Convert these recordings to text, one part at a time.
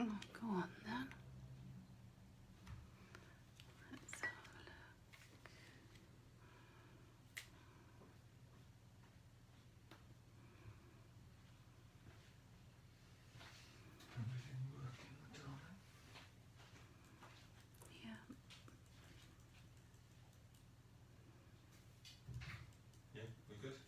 Oh, go on then. Let's have a look. Everything working, darling? Yeah. Yeah, we good?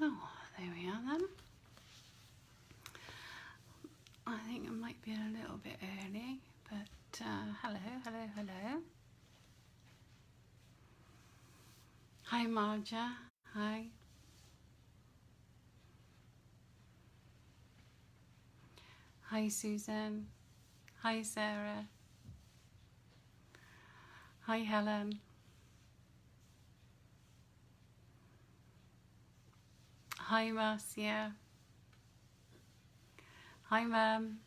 Oh, there we are then. I think it might be a little bit early, but hello, hello, hello. Hi Marja, hi. Hi Susan, hi Sarah, hi Helen. Hi Marcia, hi Mum.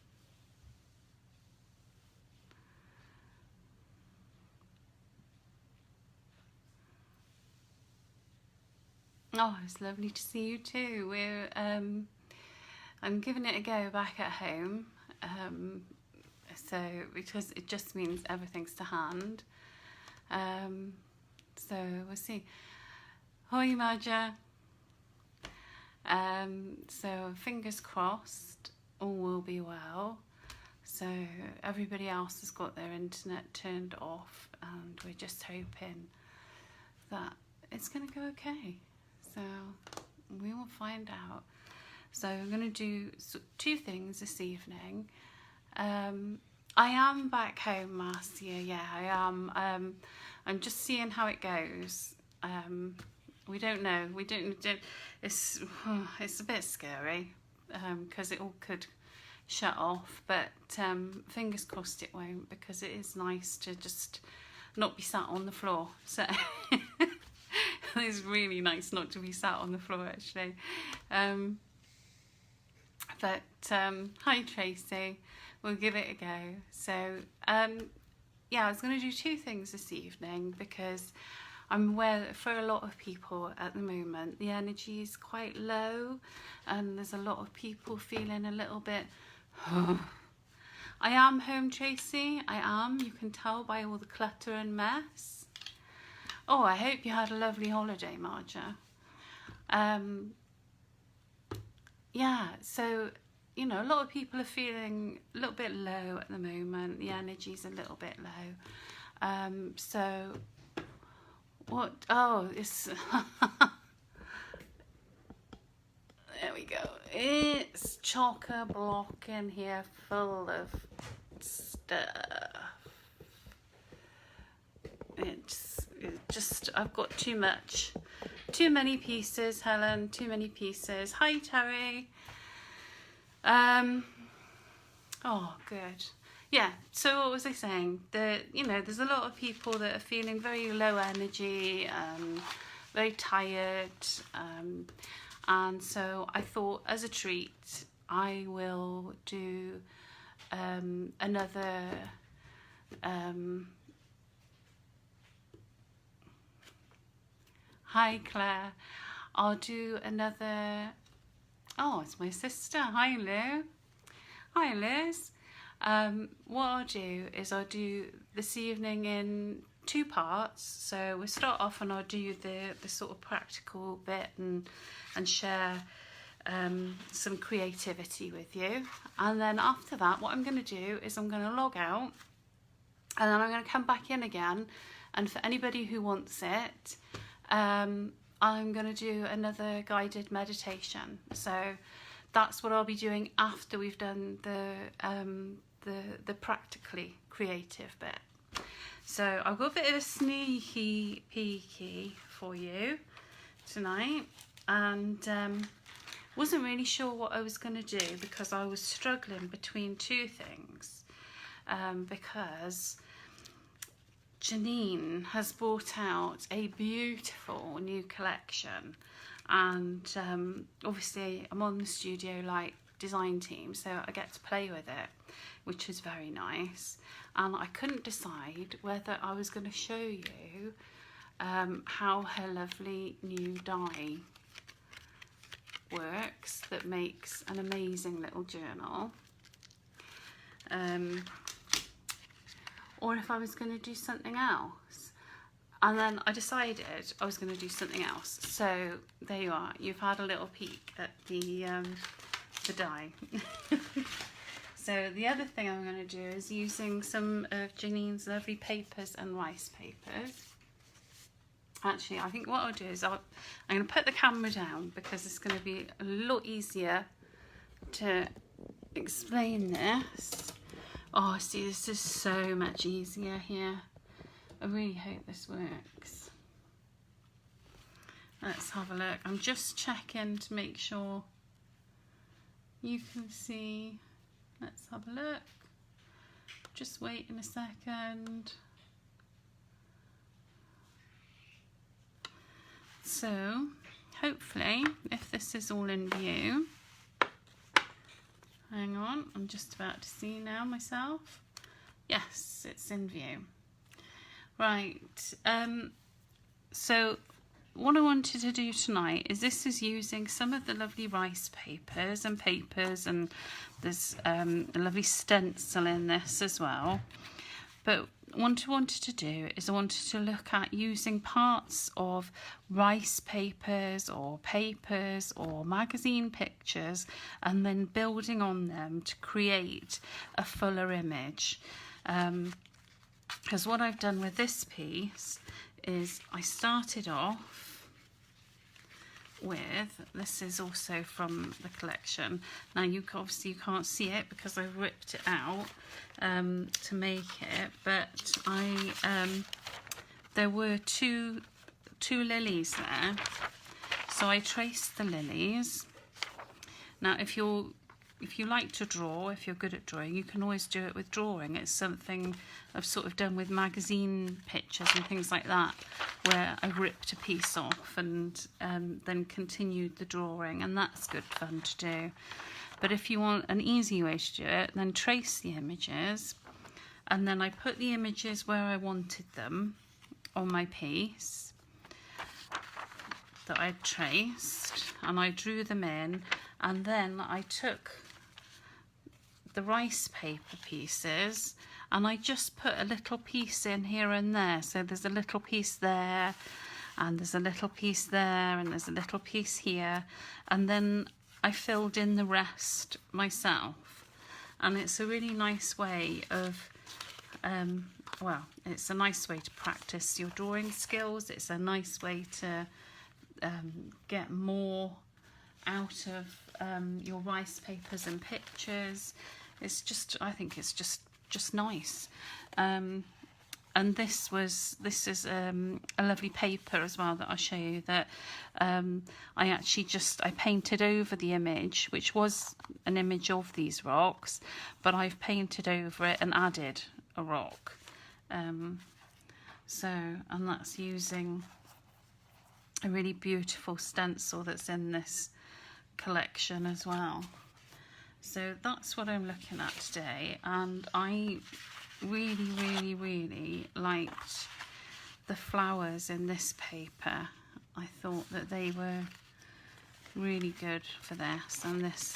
Oh, it's lovely to see you too. I'm giving it a go back at home, so because it just means everything's to hand. So we'll see. Hi Marja. So fingers crossed, all will be well. So everybody else has got their internet turned off, and we're just hoping that it's going to go okay. So we will find out. So I'm going to do two things this evening. I am back home, Marcia. Yeah, I am. I'm just seeing how it goes. We don't know. We don't. It's a bit scary because it all could shut off. But fingers crossed it won't, because it is nice to just not be sat on the floor. So it's really nice not to be sat on the floor actually. But hi Tracy, we'll give it a go. So yeah, I was going to do two things this evening because I'm aware that for a lot of people at the moment the energy is quite low, and there's a lot of people feeling a little bit I am home, Tracy, I am. You can tell by all the clutter and mess. Oh, I hope you had a lovely holiday, Marja. Yeah, so, you know, a lot of people are feeling a little bit low at the moment. The energy's a little bit low. So, what? Oh, it's... There we go. It's chock-a-block in here full of stuff. It's just, I've got too much. Too many pieces, Helen. Too many pieces. Hi, Terry. Oh, good. Yeah, so what was I saying? You know, there's a lot of people that are feeling very low energy, very tired, and so I thought, as a treat, I will do another hi Claire. I'll do another... Oh, it's my sister. Hi Lou. Hi Liz. What I'll do is I'll do this evening in two parts. So we'll start off and I'll do the sort of practical bit and share some creativity with you. And then after that, what I'm going to do is I'm going to log out, and then I'm going to come back in again. And for anybody who wants it, I'm going to do another guided meditation. So that's what I'll be doing after we've done the practically creative bit. So I've got a bit of a sneaky peeky for you tonight, and wasn't really sure what I was going to do because I was struggling between two things, because Jenine has brought out a beautiful new collection, and obviously I'm on the studio light design team, so I get to play with it, which is very nice. And I couldn't decide whether I was going to show you how her lovely new die works that makes an amazing little journal, or if I was going to do something else. And then I decided I was going to do something else. So there you are. You've had a little peek at the die. So the other thing I'm going to do is using some of Janine's lovely papers and rice papers. Actually, I think what I'll do is I'm going to put the camera down because it's going to be a lot easier to explain this. Oh, see, this is so much easier here. I really hope this works. Let's have a look. I'm just checking to make sure you can see. Let's have a look. Just wait in a second. So, hopefully, if this is all in view. Hang on, I'm just about to see now myself. Yes, it's in view. Right, so what I wanted to do tonight is this is using some of the lovely rice papers, and there's a lovely stencil in this as well. But what I wanted to do is I wanted to look at using parts of rice papers or magazine pictures and then building on them to create a fuller image. Because what I've done with this piece is I started off with, this is also from the collection. Now obviously you can't see it because I ripped it out to make it, but there were two lilies there, so I traced the lilies. Now if you like to draw, if you're good at drawing, you can always do it with drawing. It's something I've sort of done with magazine pictures and things like that, where I ripped a piece off and then continued the drawing, and that's good fun to do. But if you want an easy way to do it, then trace the images, and then I put the images where I wanted them on my piece that I traced, and I drew them in, and then I took the rice paper pieces and I just put a little piece in here and there. So there's a little piece there, and there's a little piece there, and there's a little piece here, and then I filled in the rest myself. And it's a really nice way of well, it's a nice way to practice your drawing skills. It's a nice way to get more out of your rice papers and pictures. It's just, I think it's just nice. And this is a lovely paper as well that I'll show you, that I painted over the image, which was an image of these rocks, but I've painted over it and added a rock. And that's using a really beautiful stencil that's in this collection as well. So that's what I'm looking at today, and I really liked the flowers in this paper. I thought that they were really good for this, and this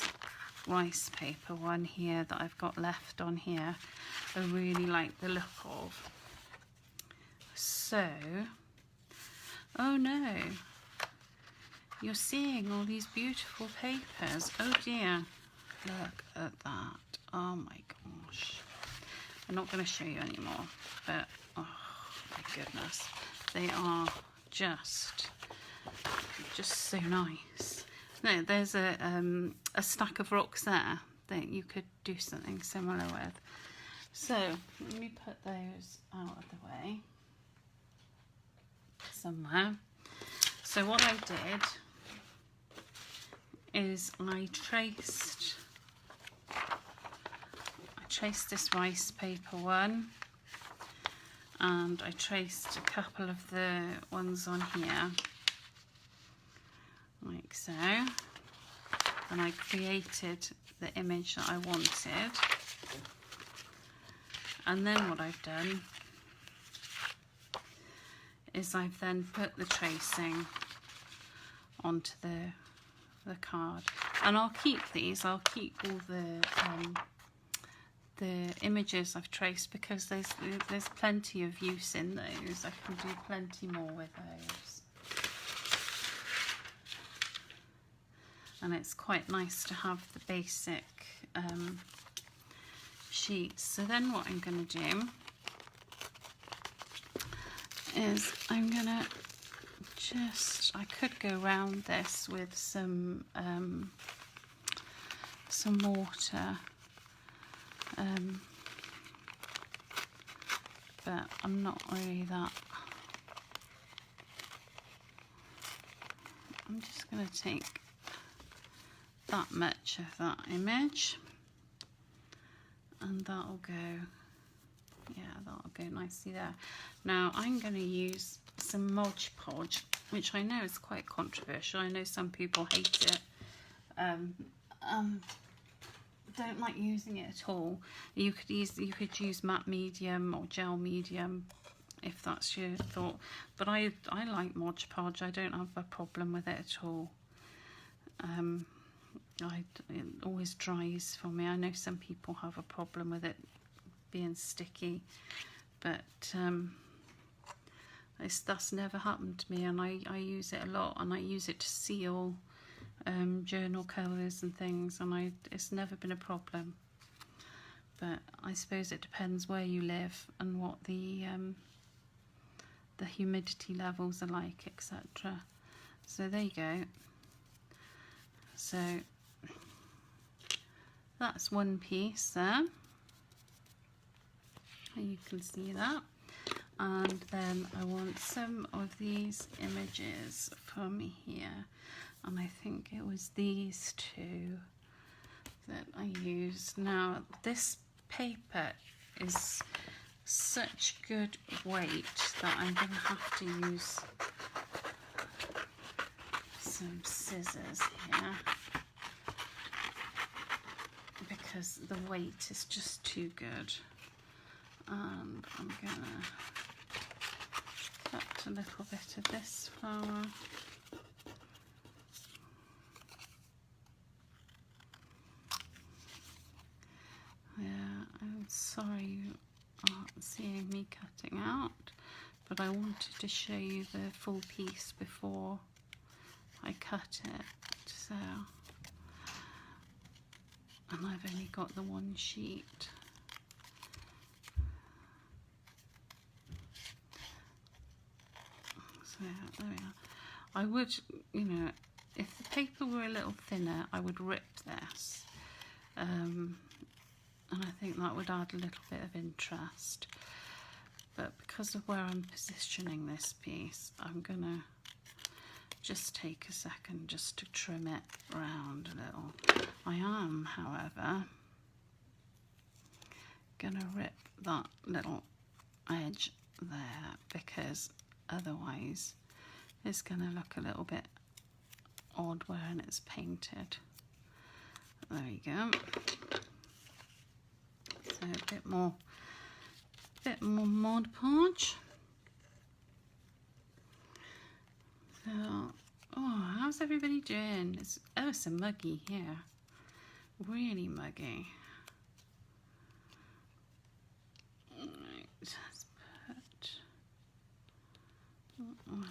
rice paper one here that I've got left on here, I really like the look of. So, oh no, you're seeing all these beautiful papers. Oh dear, look at that. Oh my gosh. I'm not going to show you anymore, but oh my goodness, they are just so nice. No, there's a stack of rocks there that you could do something similar with. So let me put those out of the way somewhere. So what I did is I traced this rice paper one, and I traced a couple of the ones on here, like so. and I created the image that I wanted. And then what I've done is I've then put the tracing onto the card, and I'll keep these. I'll keep all the images I've traced, because there's plenty of use in those. I can do plenty more with those, and it's quite nice to have the basic sheets. So then what I'm going to do is I'm going to I could go around this with some water, but I'm not really that. I'm just going to take that much of that image, and that'll go, yeah, that'll go nicely there. Now I'm going to use some Mod Podge, which I know is quite controversial. I know some people hate it, don't like using it at all. You could use matte medium or gel medium if that's your thought, but I like Mod Podge. I don't have a problem with it at all. It always dries for me. I know some people have a problem with it being sticky, but that's never happened to me, and I use it a lot, and I use it to seal journal covers and things, and it's never been a problem. But I suppose it depends where you live and what the humidity levels are like, etc. So there you go. So that's one piece there, and you can see that. And then I want some of these images from here, and I think it was these two that I used. Now this paper is such good weight that I'm going to have to use some scissors here, because the weight is just too good. And I'm going to cut a little bit of this flower. Yeah, I'm sorry you aren't seeing me cutting out, but I wanted to show you the full piece before I cut it. So, and I've only got the one sheet. So there we are. I would, you know, if the paper were a little thinner, I would rip this. And I think that would add a little bit of interest. But because of where I'm positioning this piece, I'm going to just take a second just to trim it round a little. I am, however, going to rip that little edge there, because otherwise it's going to look a little bit odd when it's painted. There you go. So a bit more Mod Podge. So, oh, how's everybody doing? It's ever so muggy here. Really muggy. Right, let's put that one.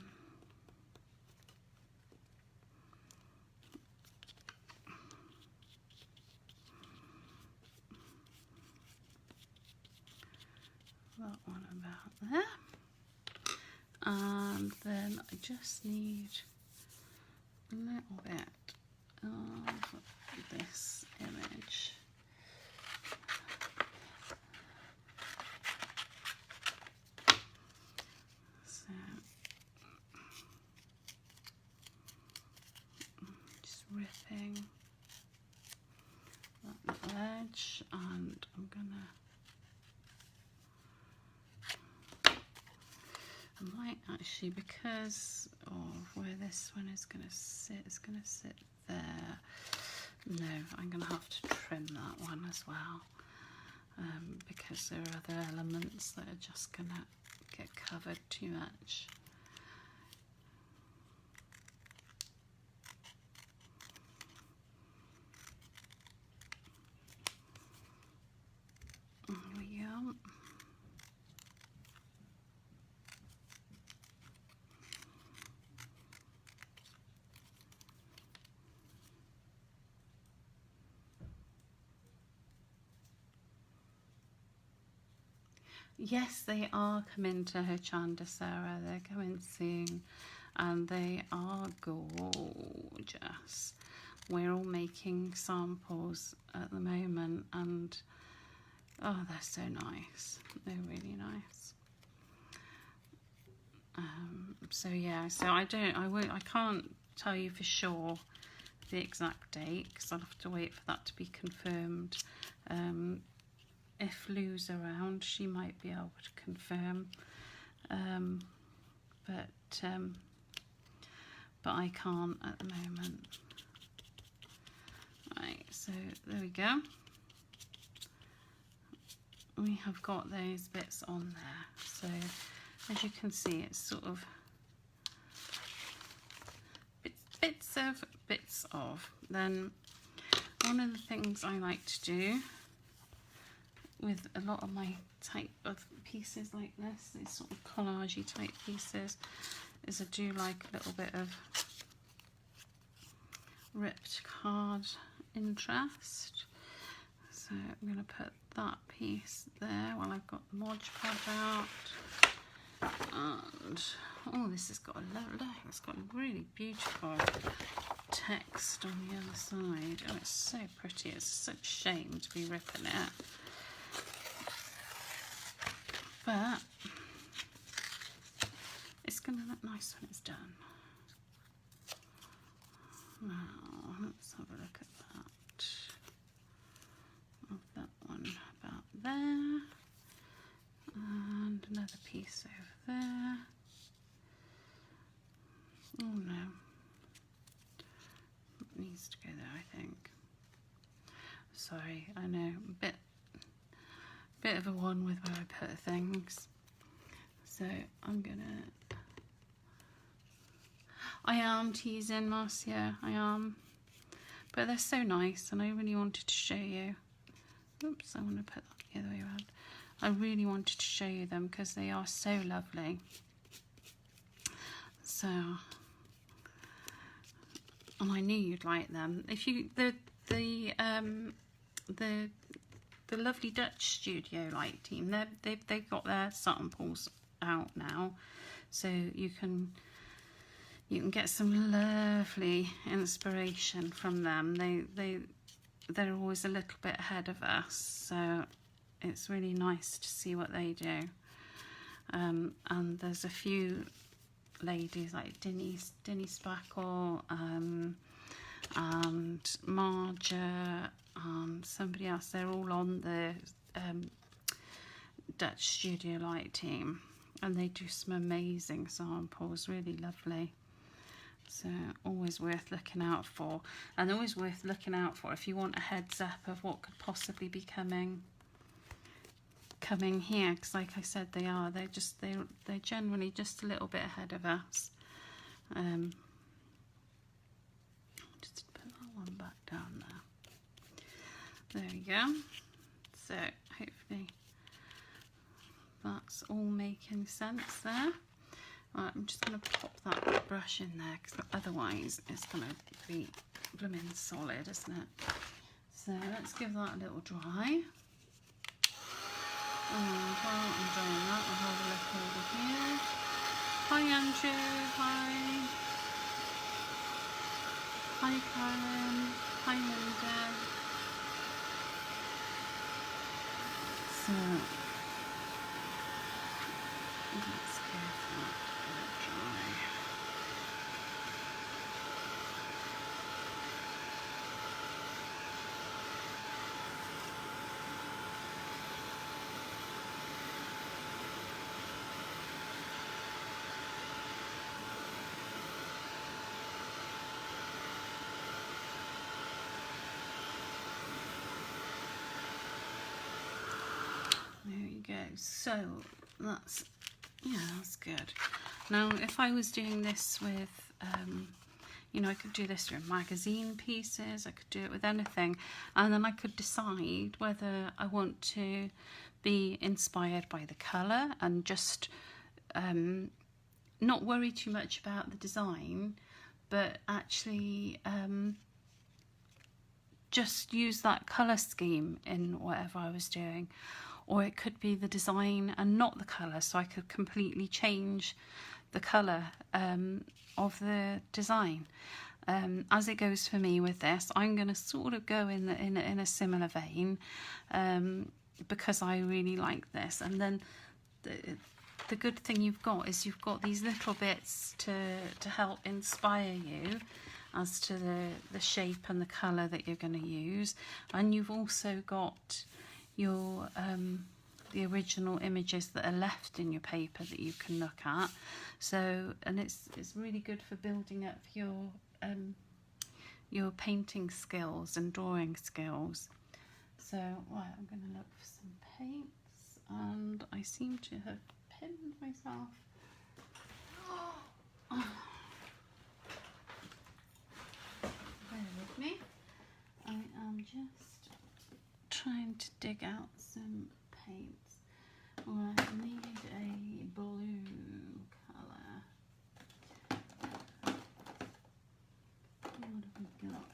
That one about there. And then I just need a little bit of this image. So just ripping that little edge, and I'm gonna, I might actually, because of where this one is going to sit, it's going to sit there. No, I'm going to have to trim that one as well, because there are other elements that are just going to get covered too much. There we go. Yes, they are coming to her Chanda, Sarah. They're coming soon, and they are gorgeous. We're all making samples at the moment, and oh, they're so nice. They're really nice. So yeah, so I can't tell you for sure the exact date because I'll have to wait for that to be confirmed. If Lou's around, she might be able to confirm, but I can't at the moment. Right, so there we go. We have got those bits on there. So as you can see, it's sort of bits of. Then one of the things I like to do with a lot of my type of pieces like this, these sort of collage-y type pieces, is I do like a little bit of ripped card interest. So I'm going to put that piece there while I've got the Mod Podge out. And oh, this has got a look, it's got a really beautiful text on the other side. Oh, it's so pretty. It's such a shame to be ripping it. But it's going to look nice when it's done. Now, let's have a look at that. Of that one about there. And another piece over there. Oh no. It needs to go there, I think. Sorry, I know. A bit of a one with where I put things. So I'm gonna... I am teasing, Marcia, I am. But they're so nice and I really wanted to show you. Oops, I want to put that the other way around. I really wanted to show you them because they are so lovely. So, and I knew you'd like them. If you the lovely Dutch studio light team, they've got their samples out now, so you can get some lovely inspiration from them. They're always a little bit ahead of us, so it's really nice to see what they do. And there's a few ladies like Jenines Spackle, and Marja, and somebody else. They're all on the Dutch Studio Light team, and they do some amazing samples, really lovely. So always worth looking out for, and always worth looking out for if you want a heads up of what could possibly be coming here, because like I said, they're generally just a little bit ahead of us. Just put that one back down there. There we go. So hopefully that's all making sense there. Right, I'm just going to pop that brush in there because otherwise it's going to be blooming solid, isn't it? So let's give that a little dry. And while I'm doing that, I'll have a look over here. Hi Andrew, hi. Hi Karen, hi Linda. So, let's go for that. so that's, yeah, that's good. Now, if I was doing this with, you know, I could do this with magazine pieces, I could do it with anything, and then I could decide whether I want to be inspired by the colour and just not worry too much about the design, but actually just use that colour scheme in whatever I was doing. Or it could be the design and not the colour, so I could completely change the colour of the design. As it goes for me with this, I'm going to sort of go in a similar vein because I really like this. And then the good thing you've got is you've got these little bits to help inspire you as to the shape and the colour that you're going to use. And you've also got your the original images that are left in your paper that you can look at. So, and it's really good for building up your painting skills and drawing skills. So, right, I'm going to look for some paints, and I seem to have pinned myself. Bear with me. I am just trying to dig out some paints. Right, I need a blue colour. What have we got?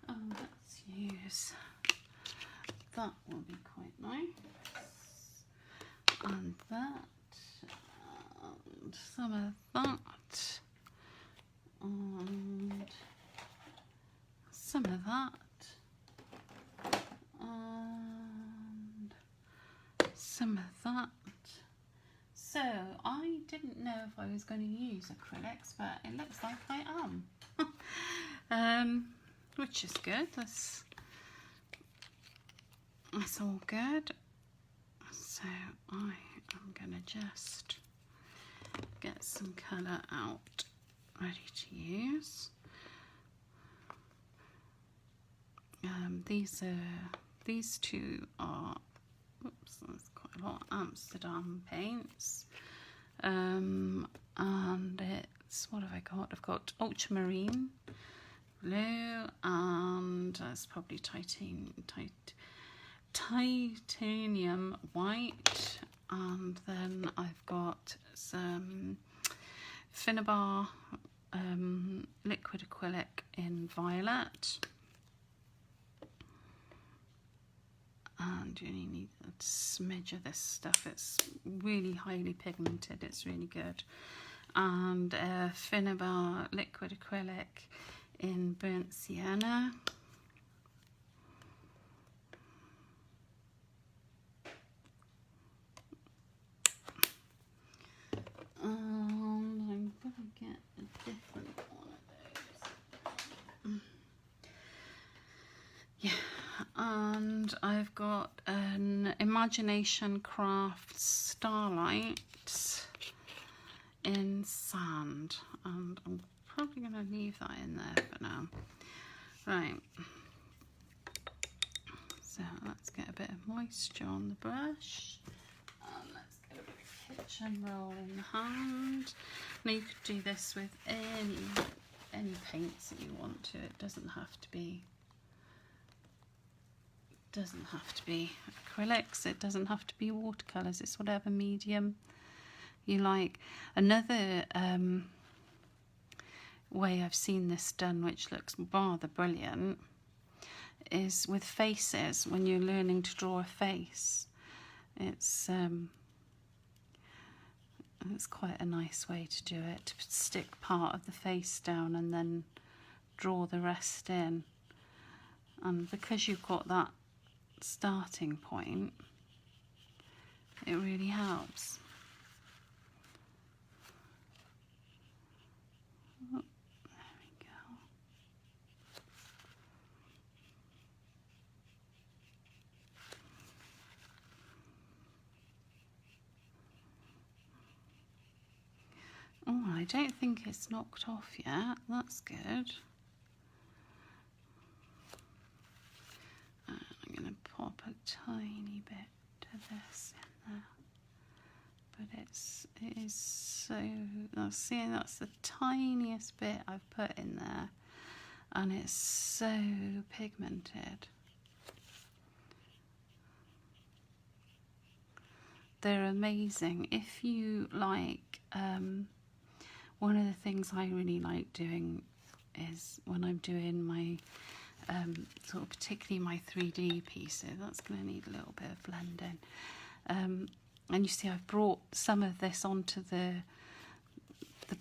Oh, let's use that. Will be quite nice. And that. And some of that. And some of that. And some of that. So I didn't know if I was going to use acrylics, but it looks like I am. Which is good. That's all good. So I am going to just get some colour out, ready to use. These two are, oops, that's quite a lot, Amsterdam paints. And it's, what have I got? I've got ultramarine blue, and that's probably titanium white, and then I've got some Finnabar liquid acrylic in violet, and you only need a smidge of this stuff. It's really highly pigmented, it's really good. And Finnabar liquid acrylic in burnt sienna. I'm going to get a different one of those. Yeah, and I've got an Imagination Crafts Starlight in sand, and I'm probably going to leave that in there for now. Right, so let's get a bit of moisture on the brush, and let's get a bit of kitchen roll in the hand. Now you could do this with any paints that you want to. It doesn't have to be acrylics, it doesn't have to be watercolours, it's whatever medium you like. Another way I've seen this done, which looks rather brilliant, is with faces. When you're learning to draw a face, it's quite a nice way to do it, to stick part of the face down and then draw the rest in. And because you've got that starting point, it really helps. Oh, there we go. Oh, I I don't think it's knocked off yet. That's good. I'm going to pop a tiny bit of this in there. But it is so, see, that's the tiniest bit I've put in there. And it's so pigmented. They're amazing. If you like, one of the things I really like doing is when I'm doing my, sort of particularly my 3D pieces, that's going to need a little bit of blending. And you see I've brought some of this onto the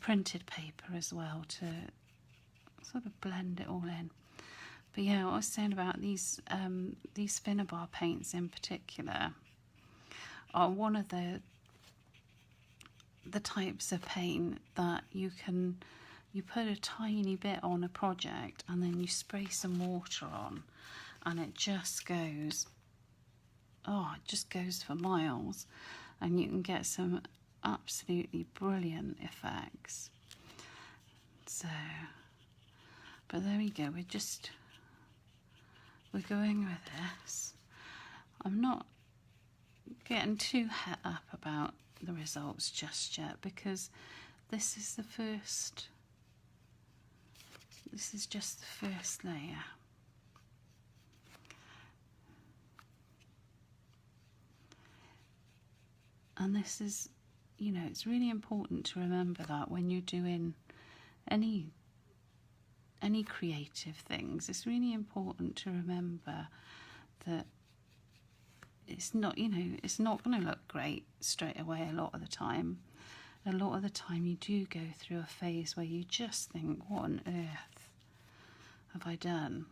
printed paper as well to sort of blend it all in. But yeah, what I was saying about these Finnabar paints in particular are one of the types of paint that you put a tiny bit on a project and then you spray some water on and it just goes, it just goes for miles, and you can get some absolutely brilliant effects. So, but there we go, we're going with this. I'm not getting too het up about the results just yet, because this is just the first layer. And this is, it's really important to remember that when you're doing any creative things, it's really important to remember that it's not, it's not going to look great straight away a lot of the time. A lot of the time you do go through a phase where you just think, what on earth have I done?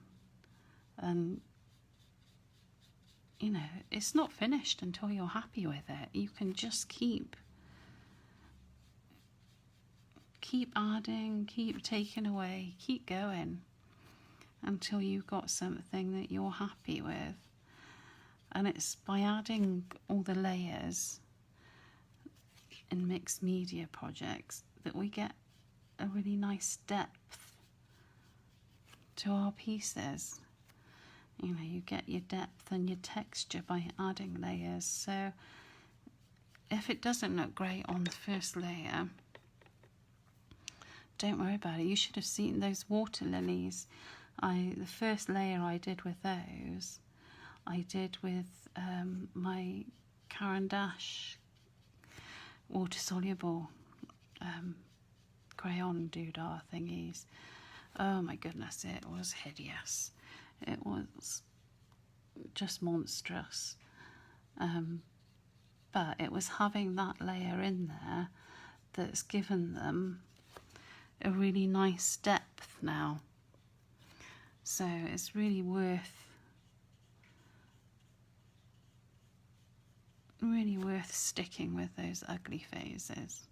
And it's not finished until you're happy with it. You can just keep adding, keep taking away, keep going until you've got something that you're happy with. And it's by adding all the layers in mixed media projects that we get a really nice depth to our pieces. You get your depth and your texture by adding layers. So if it doesn't look great on the first layer, don't worry about it. You should have seen those water lilies. The first layer I did with those, I did with my Caran d'Ache water-soluble crayon doodah thingies. Oh my goodness, it was hideous. It was just monstrous. But it was having that layer in there that's given them a really nice depth now. So it's really worth sticking with those ugly phases.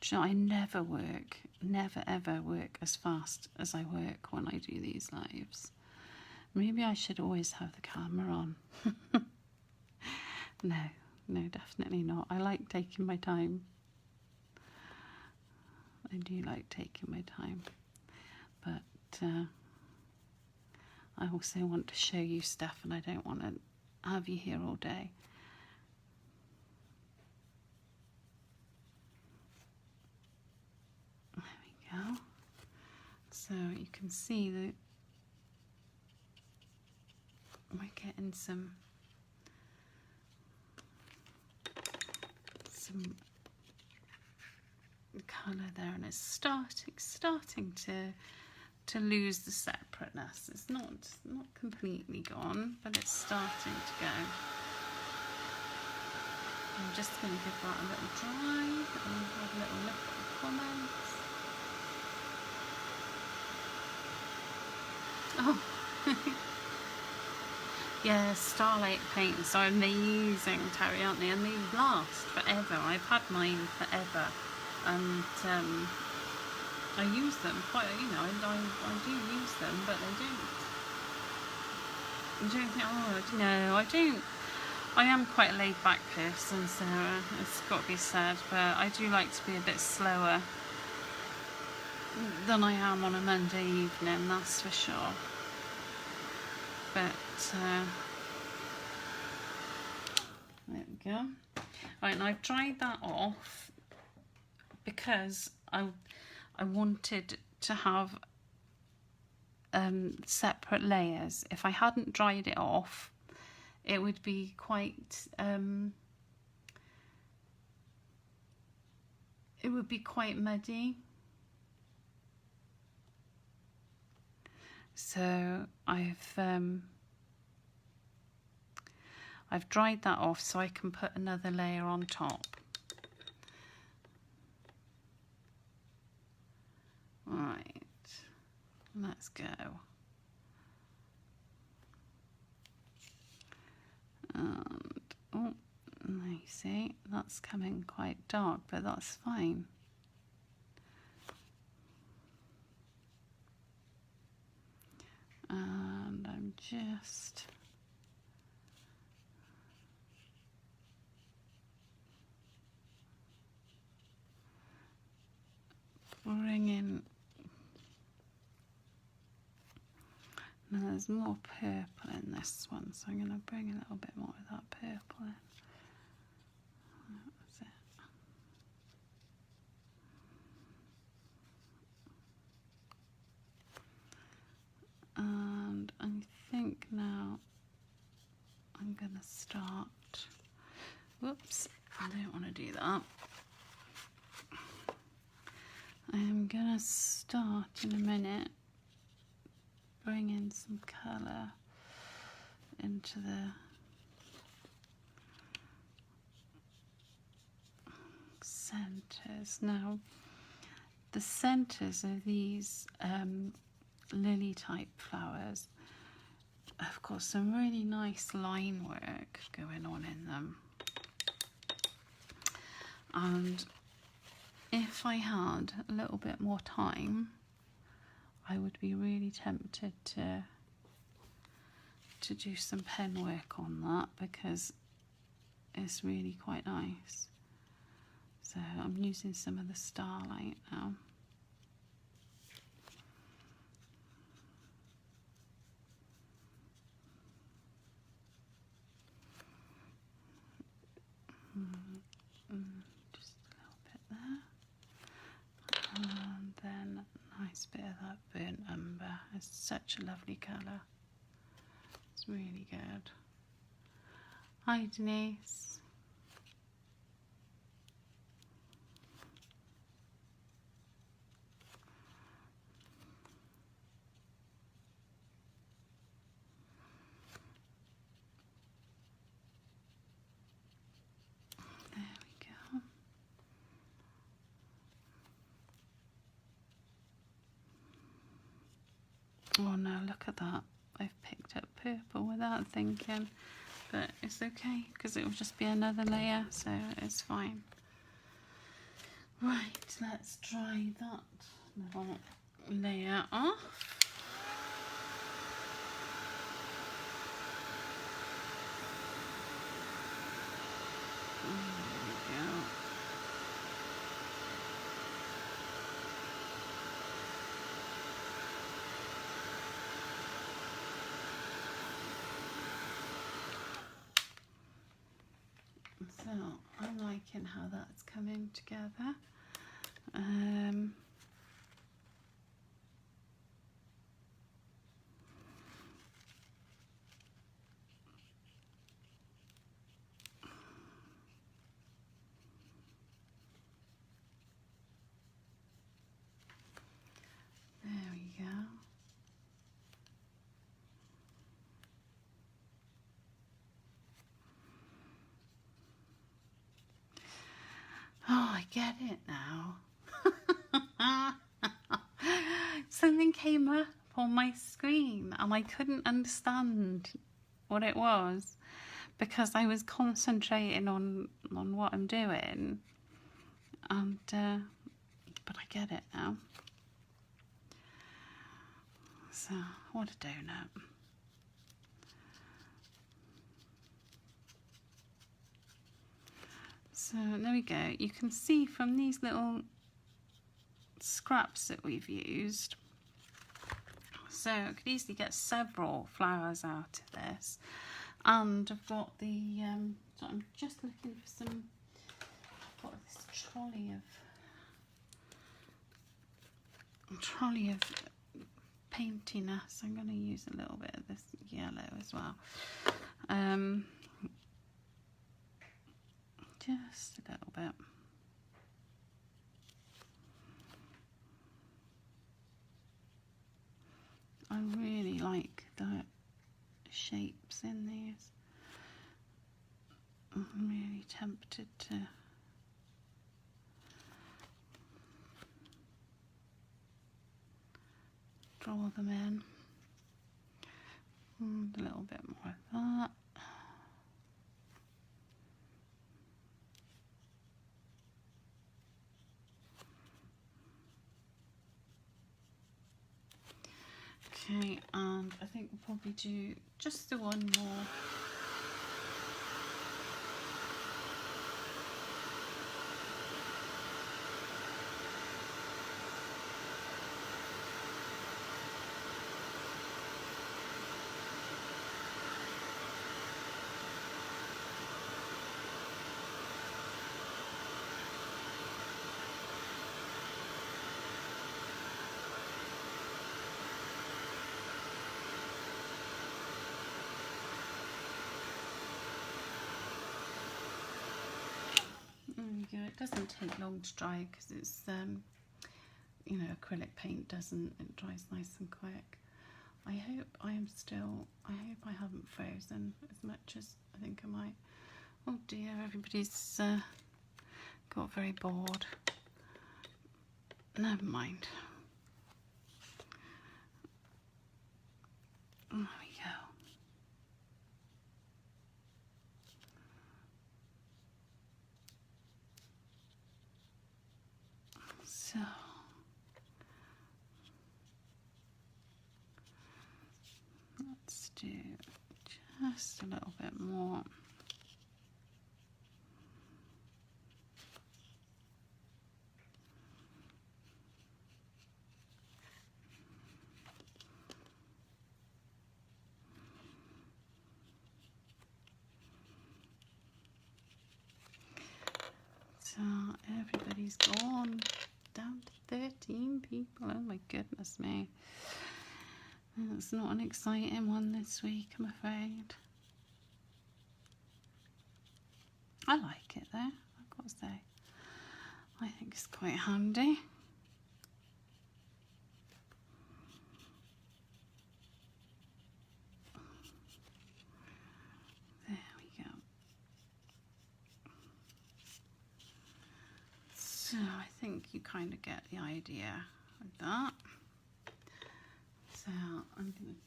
Do you know, I never ever work as fast as I work when I do these lives. Maybe I should always have the camera on. No, definitely not. I like taking my time. I do like taking my time. But I also want to show you stuff, and I don't want to have you here all day. There we go. So you can see that we're getting some colour there, and it's starting to lose the separateness. It's not completely gone, but it's starting to go. I'm just going to give that a little dry and have a little look at the comments. Oh, yeah, Starlight paints are amazing, Terry, aren't they? And they last forever. I've had mine forever, and I use them quite. I do use them, but they don't. You don't think? Oh no, I I am quite a laid back person, Sarah, it's got to be said, but I do like to be a bit slower than I am on a Monday evening, that's for sure. But there we go. Right, and I've dried that off because I wanted to have separate layers. If I hadn't dried it off, it would be quite muddy. So I've dried that off so I can put another layer on top. Right, let's go. And oh, you see, that's coming quite dark, but that's fine. And I'm just bringing. Now there's more purple in this one, so I'm going to bring a little bit more of that purple in. That's it. And I think now I'm going to start. Whoops, I don't want to do that. I'm going to start in a minute bringing some colour into the centres. Now, the centres of these lily type flowers have got some really nice line work going on in them. And if I had a little bit more time, I would be really tempted to do some pen work on that because it's really quite nice. So I'm using some of the Starlight now. Just a little bit there. And then a nice bit of that burnt umber. It's such a lovely colour. It's really good. Hi Denise. There we go. Oh no, look at that. I've picked up purple without thinking, but it's okay because it will just be another layer, so it's fine. Right, let's dry that little layer off. There we go. So I'm liking how that's coming together. There we go. Oh, I get it now. Something came up on my screen and I couldn't understand what it was because I was concentrating on what I'm doing, and but I get it now. So what a donut. So there we go. You can see from these little scraps that we've used. So I could easily get several flowers out of this. And I've got the, so I'm just looking for some, I've got this trolley of paintiness. I'm going to use a little bit of this yellow as well. Just a little bit. I really like the shapes in these. I'm really tempted to draw them in. And a little bit more of that. Okay, and I think we'll probably do just the one more. There we go. It doesn't take long to dry because it's, you know, acrylic paint doesn't. It dries nice and quick. I hope I haven't frozen as much as I think I might. Oh dear, everybody's got very bored. Never mind. There we go. So let's do just a little bit more. So everybody's gone, down to 13 people. Oh my goodness me. It's not an exciting one this week, I'm afraid. I like it though, I've got to say. I think it's quite handy. There we go. So I think you kind of get the idea with that. So I'm going to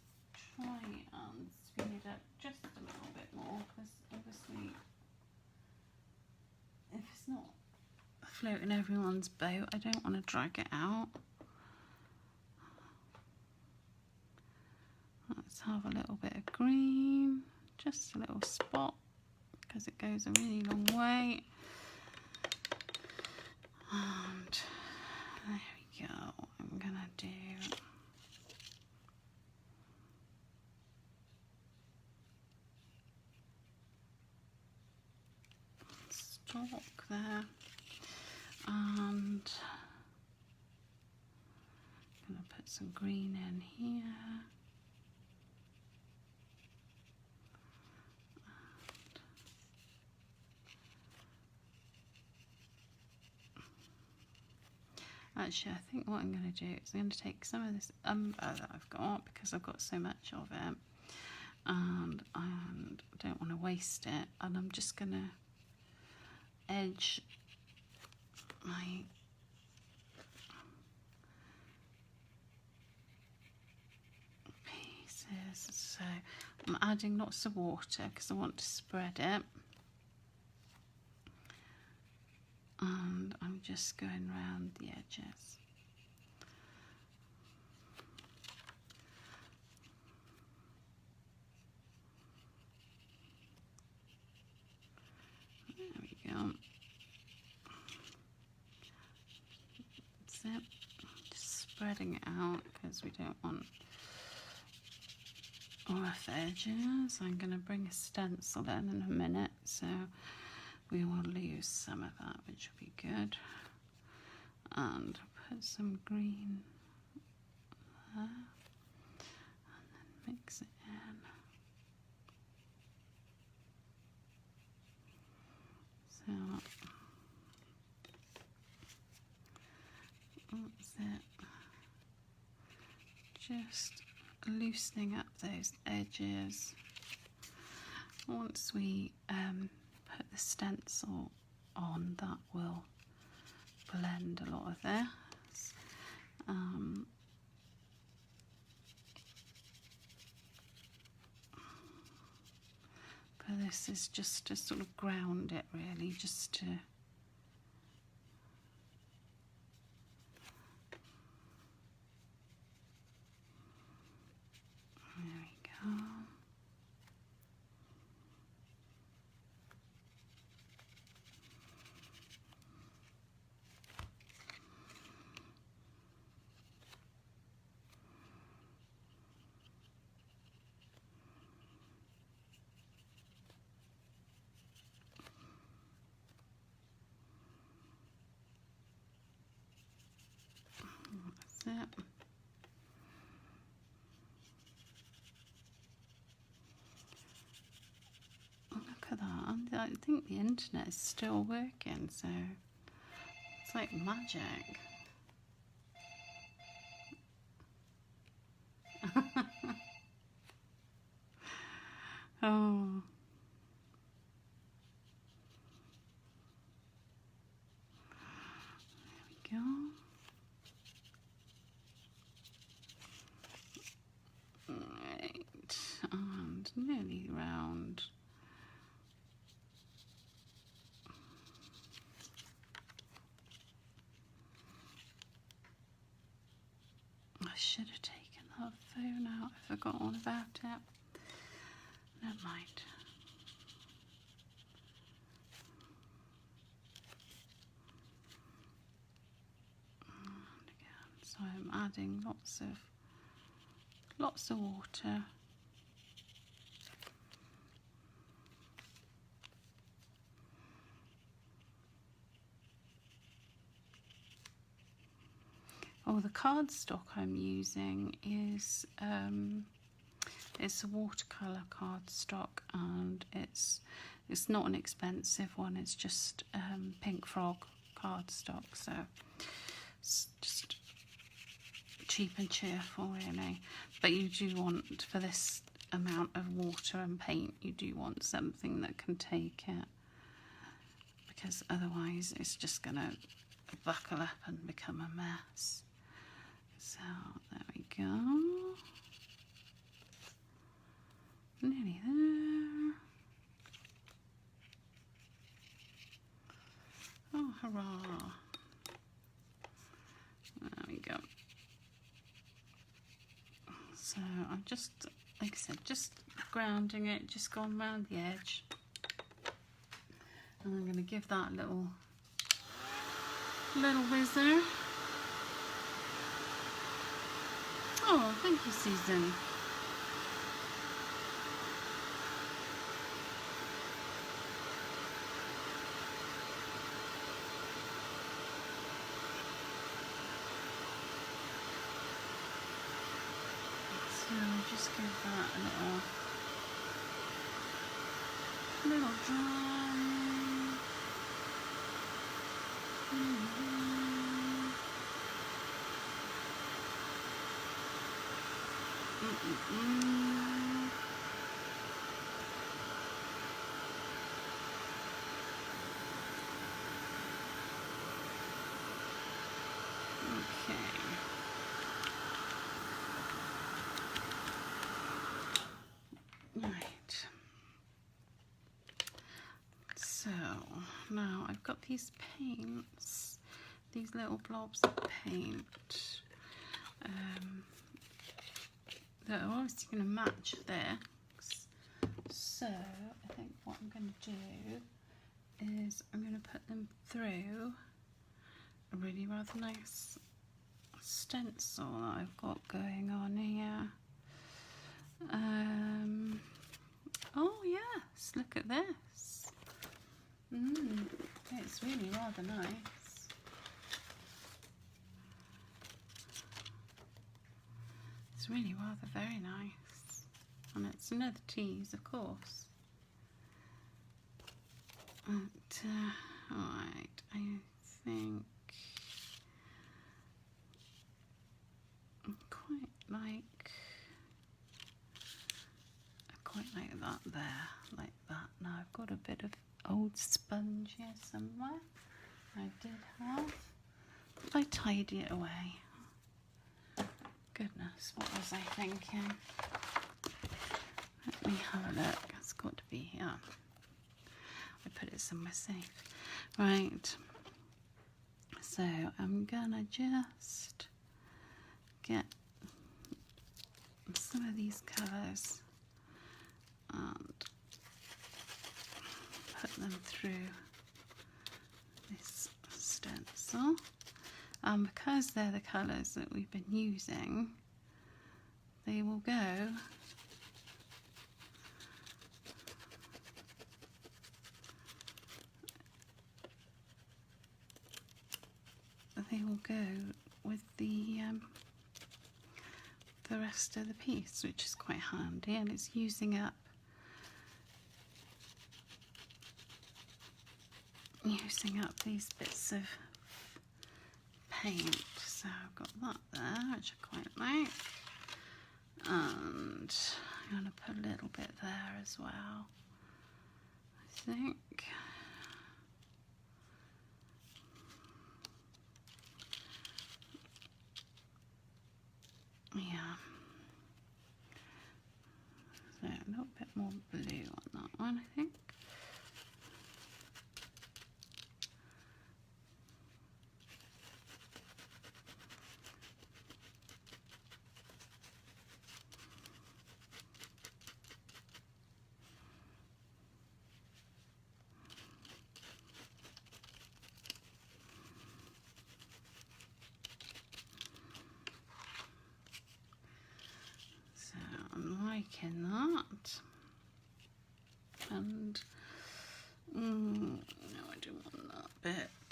try and speed it up just a little bit more because obviously if it's not floating everyone's boat, I don't want to drag it out. Let's have a little bit of green, just a little spot because it goes a really long way. And there we go. I'm going to do stalk there, and I'm going to put some green in here. Actually, I think what I'm going to do is I'm going to take some of this umber that I've got because I've got so much of it, and I don't want to waste it, and I'm just going to edge my pieces. So I'm adding lots of water because I want to spread it, and I'm just going around the edges. There we go. spreading it out because we don't want rough edges. I'm going to bring a stencil in a minute, so we will lose some of that, which will be good. And put some green there, and then mix it in. So that's it. Just loosening up those edges. Once we put the stencil on, that will blend a lot of this. But this is just to sort of ground it, really, just to there we go. That's it. Look at that. I think the internet is still working, so it's like magic. Oh. There we go. Right, and nearly round. I should have taken that phone out. I forgot all about it. Never mind. And again, so I'm adding lots of water. Oh, the cardstock I'm using is it's a watercolor cardstock, and it's not an expensive one. It's just Pink Frog cardstock, so it's just cheap and cheerful, really. But you do want, for this amount of water and paint, you do want something that can take it, because otherwise it's just going to buckle up and become a mess. So there we go. Nearly there. Oh, hurrah. There we go. So I'm just, like I said, just grounding it, just gone round the edge. And I'm going to give that a little whizzer. Oh, thank you, Susan. So just give that a little dry. Okay. Right. So now I've got these paints, these little blobs of paint that are obviously going to match this. So I think what I'm going to do is I'm going to put them through a really rather nice stencil that I've got going on here. Oh yes, look at this. It's really rather nice. It's really rather very nice. And it's another tease, of course. But, alright, I think I quite like that there, like that. Now I've got a bit of old sponge here somewhere. I did have. If I tidy it away. Goodness, what was I thinking? Let me have a look. It's got to be here. I put it somewhere safe. Right. So I'm gonna just get some of these colours and put them through this stencil. And because they're the colours that we've been using, they will go with the rest of the piece, which is quite handy, and it's using up these bits of paint. So I've got that there, which I quite like, and I'm going to put a little bit there as well, I think. Yeah. So a little bit more blue on that one, I think. Liking that, and no, I don't want that bit.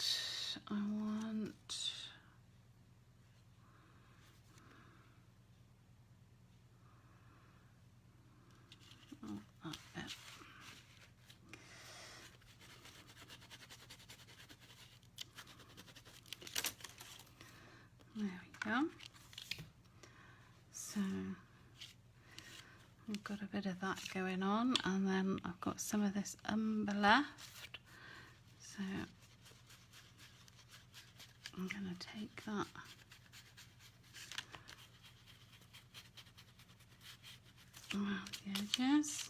I want that bit. There we go. So I've got a bit of that going on, and then I've got some of this umber left, so I'm going to take that around the edges.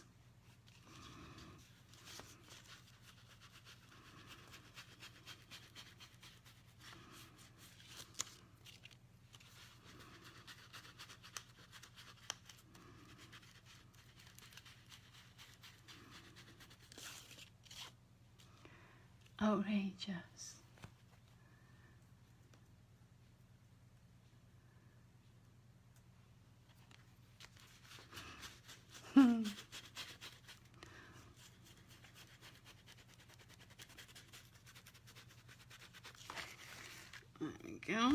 Outrageous. There we go.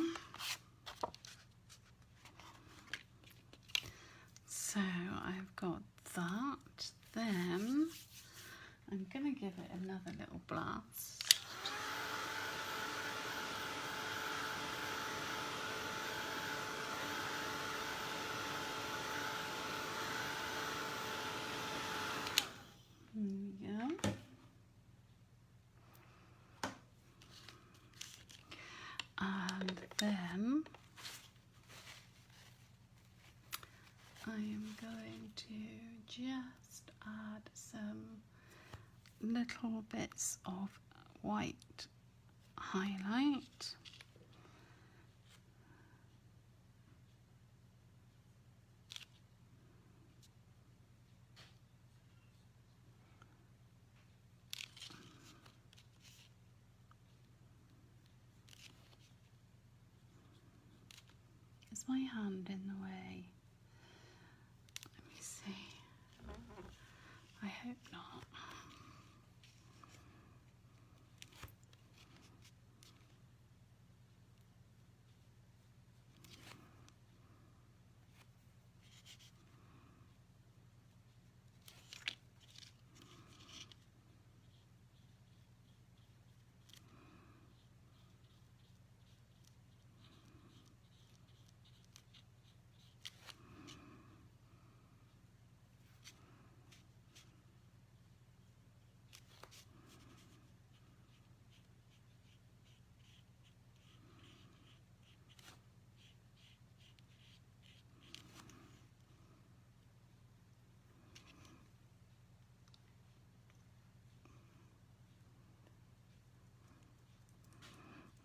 So I've got that. Then I'm going to give it another little blast. There we go. And then I am going to just add some little bits of white highlight. Is my hand in the way? Let me see. I hope not.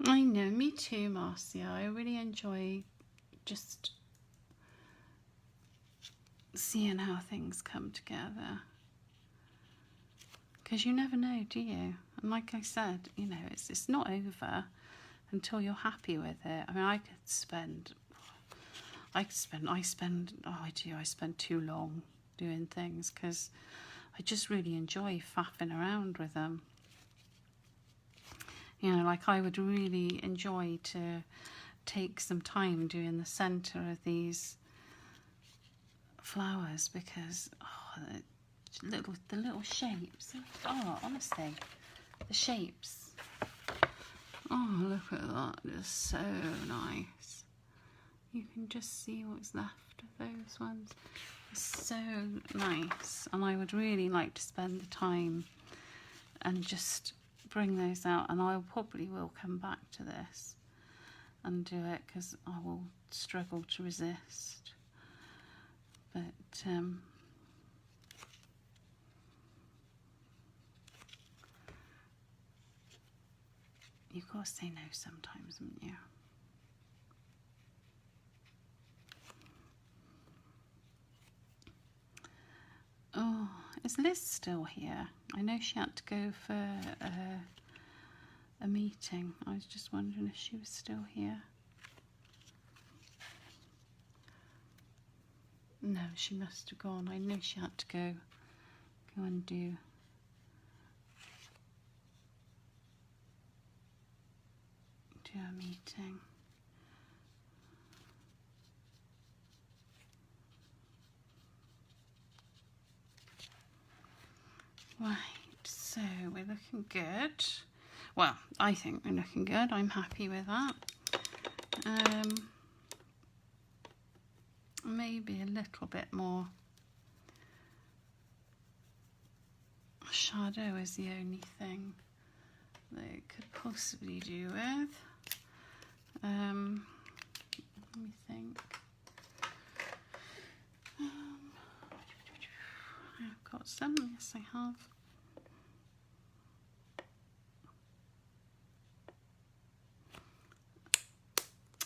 I know, me too, Marcia. I really enjoy just seeing how things come together. Because you never know, do you? And like I said, you know, it's not over until you're happy with it. I mean, I spend too long doing things because I just really enjoy faffing around with them. You know, like I would really enjoy to take some time doing the centre of these flowers because the little shapes. Oh, honestly, the shapes. Oh, look at that! It's so nice. You can just see what's left of those ones. It's so nice, and I would really like to spend the time and just bring those out, and I probably will come back to this and do it because I will struggle to resist. But you've got to say no sometimes, haven't you? Oh, is Liz still here? I know she had to go for a meeting. I was just wondering if she was still here. No, she must have gone. I know she had to go and do a meeting. Right, so we're looking good. Well, I think we're looking good. I'm happy with that. Maybe a little bit more shadow is the only thing that it could possibly do with. Let me think. I've got some. Yes, I have.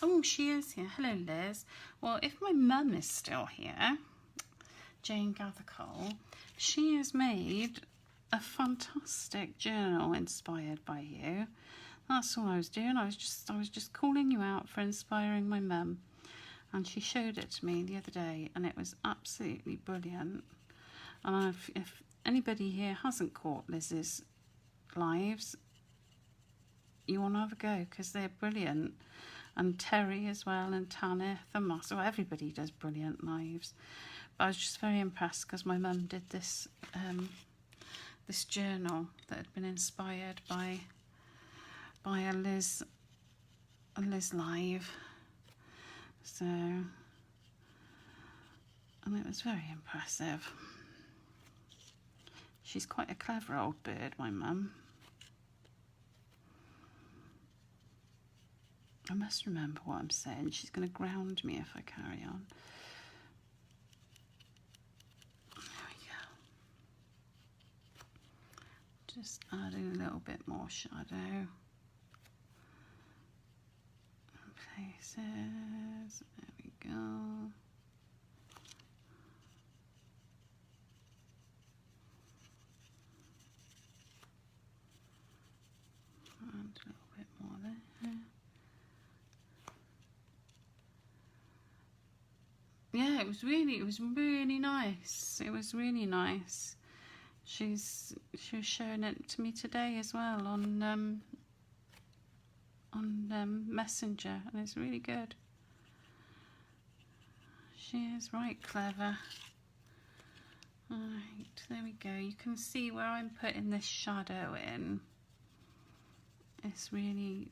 Oh, she is here. Hello, Liz. Well, if my mum is still here, Jane Gathercole, she has made a fantastic journal inspired by you. That's all I was doing. I was just calling you out for inspiring my mum, and she showed it to me the other day, and it was absolutely brilliant. And if anybody here hasn't caught Liz's lives, you want to have a go because they're brilliant. And Terry as well, and Tanith and Marcel. Everybody does brilliant lives. But I was just very impressed because my mum did this this journal that had been inspired by a Liz live. So, and it was very impressive. She's quite a clever old bird, my mum. I must remember what I'm saying. She's going to ground me if I carry on. There we go. Just adding a little bit more shadow. Places. There we go. And a little bit more there. it was really nice. It was really nice. She was showing it to me today as well on Messenger, and it's really good. She is right clever. Right, there we go. You can see where I'm putting this shadow in. It's really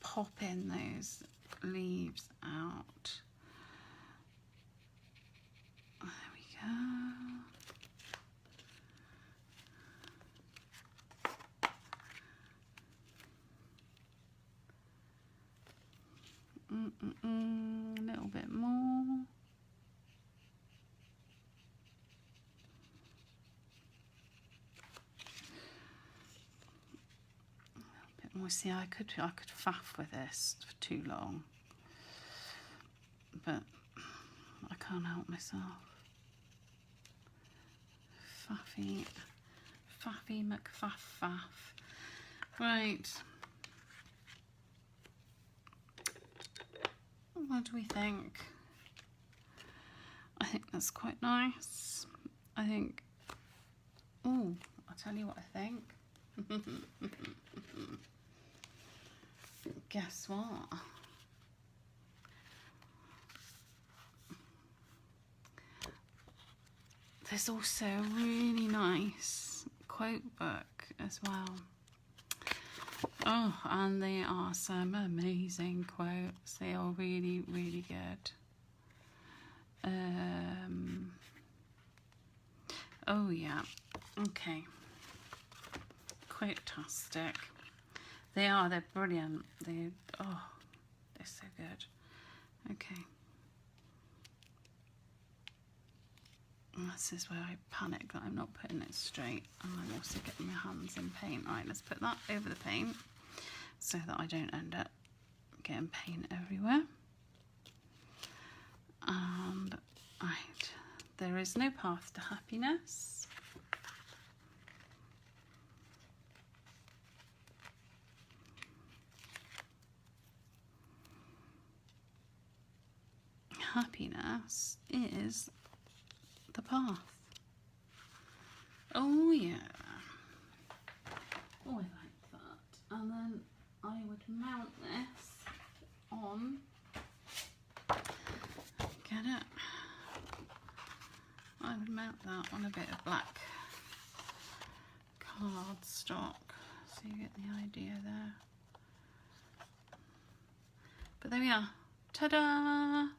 popping those leaves out. There we go. A little bit more. A bit more. See, I could faff with this for too long, but I can't help myself. Faffy McFaff. Right. What do we think? I think that's quite nice. I think, oh, I'll tell you what I think. Guess what? There's also a really nice quote book as well. Oh, and they are some amazing quotes. They are really, really good. Oh yeah, okay. Quote-tastic. They're brilliant. They're so good. Okay. This is where I panic that I'm not putting it straight, and I'm also getting my hands in paint. Right, let's put that over the paint so that I don't end up getting paint everywhere. And right, there is no path to happiness. Happiness is the path. Oh yeah. Oh, I like that. And then I would mount this on. Get it? I would mount that on a bit of black cardstock, so you get the idea there. But there we are. Ta-da!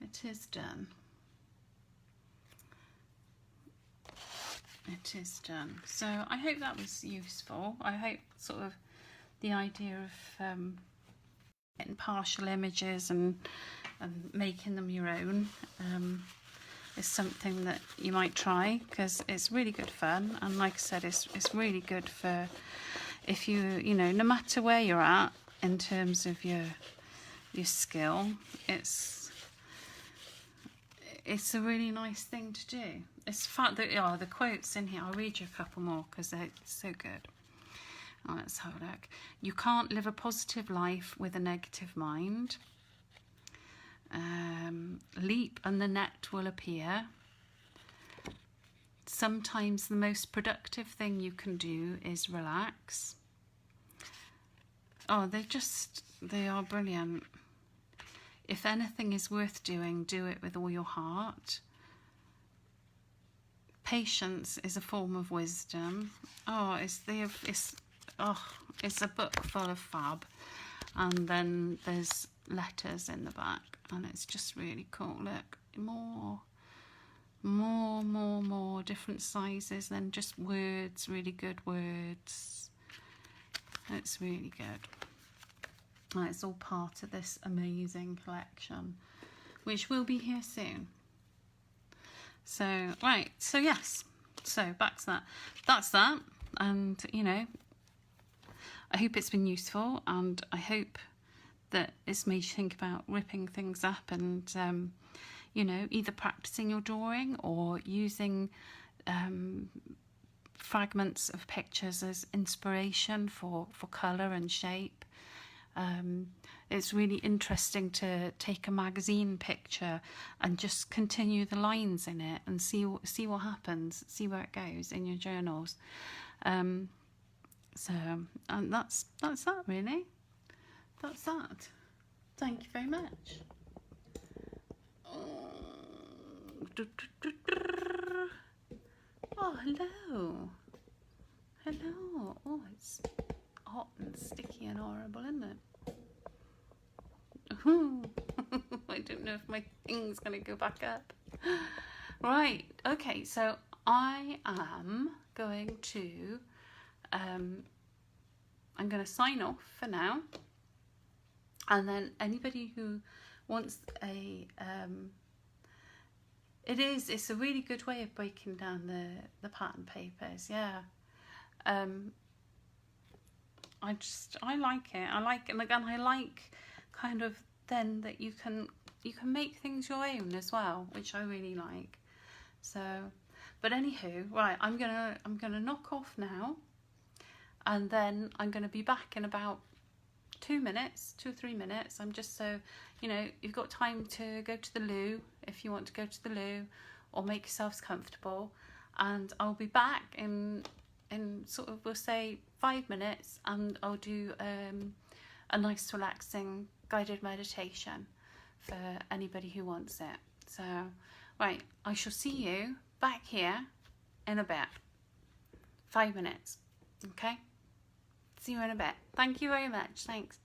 It is done. It is done. So I hope that was useful. I hope sort of the idea of getting partial images and making them your own is something that you might try, because it's really good fun, and like I said, it's really good for if you know, no matter where you're at in terms of your skill, it's a really nice thing to do. It's fun. The quotes in here, I'll read you a couple more because they're so good. Oh, let's have a look. You can't live a positive life with a negative mind. Leap and the net will appear. Sometimes the most productive thing you can do is relax. Oh, they are brilliant. If anything is worth doing, do it with all your heart. Patience is a form of wisdom. Oh, it's a book full of fab, and then there's letters in the back, and it's just really cool. Look, more different sizes than just words. Really good words. It's really good. And it's all part of this amazing collection, which will be here soon. So, right, so yes, so back to that. That's that, and, you know, I hope it's been useful, and I hope that it's made you think about ripping things up and, you know, either practicing your drawing or using fragments of pictures as inspiration for colour and shape. it's really interesting to take a magazine picture and just continue the lines in it and see what happens, see where it goes in your journals. So that's that really. That's that. Thank you very much. Oh, hello. Hello. Oh, it's hot and sticky and horrible, isn't it? I don't know if my thing's going to go back up. Right. Okay, so I am going to I'm going to sign off for now, and then anybody who wants a it's a really good way of breaking down the pattern papers. Yeah. I like it. I like it, and I like kind of then that you can make things your own as well, which I really like. So, but anywho, right, I'm gonna knock off now, and then I'm gonna be back in about 2 or 3 minutes. I'm just so you've got time to go to the loo if you want to go to the loo, or make yourselves comfortable, and I'll be back in sort of, we'll say 5 minutes, and I'll do a nice relaxing guided meditation for anybody who wants it. So right, I shall see you back here in a bit. 5 minutes. Okay, see you in a bit. Thank you very much. Thanks.